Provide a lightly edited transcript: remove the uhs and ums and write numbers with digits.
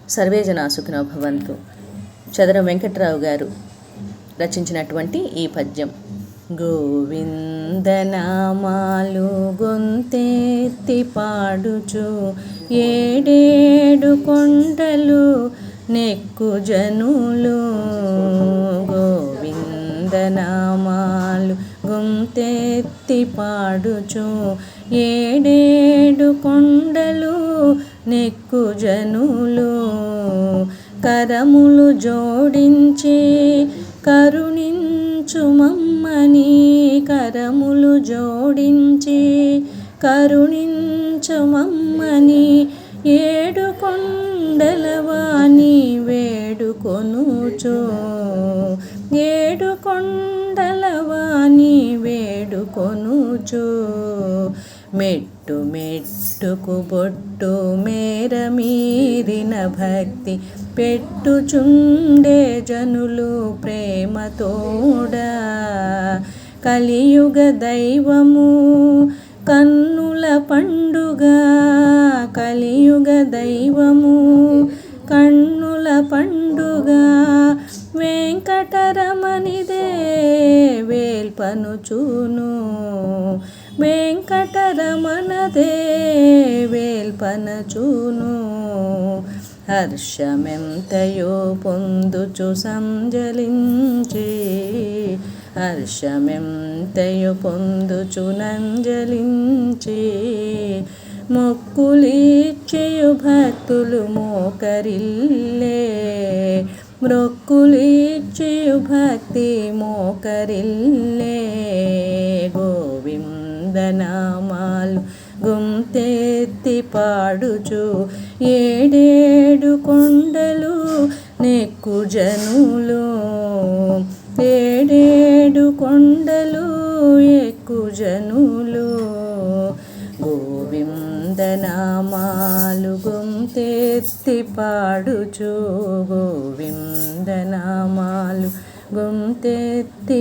Survey జనా సుఖినో భవంతు. చదరం వెంకట్రావు గారు రచించినటువంటి ఈ పద్యం. గోవిందనామాలు గొంతెత్తి పాడుచు ఏడేడు కొండలు నెక్కు జనులు. గోవిందనామాలు గొంతెత్తి పాడుచు ఏడేడు కొండలు నెక్కు జనులు. కరములు జోడించి కరుణించు మమ్మని, కరములు జోడించి కరుణించు మమ్మని, ఏడు కొండలవాని వేడుకొనుచు, ఏడు కొండలవాని వేడుకొనుచు. మెట్టు మెట్టుకు బొట్టు మేర మీరిన భక్తి పెట్టుచుండే జనులు ప్రేమతోడా. కలియుగ దైవము కన్నుల పండుగ, కలియుగ దైవము కన్నుల పండుగ. వెంకటరమణిదే వేల్పనుచును, వెంకటరమణదే వేల్పనచును. హర్షమెంతయో పొందుచు సంజలించి, హర్షమెంతయో పొందుచు నంజలించి. మొక్కులిచ్చేయు భక్తులు మోకరిల్లే, మొక్కులిచ్చేయు భక్తి మోకరిల్లే. గోవిందనామాలు గొంతెత్తి పాడుచు ఏడేడు కొండలు నెక్కు జనులు, ఏడేడు కొండలు ఎక్కు జనులు. గోవిందనామాలు గొంతెత్తి పాడుచు, గోవిందనామాలు గొంతెత్తి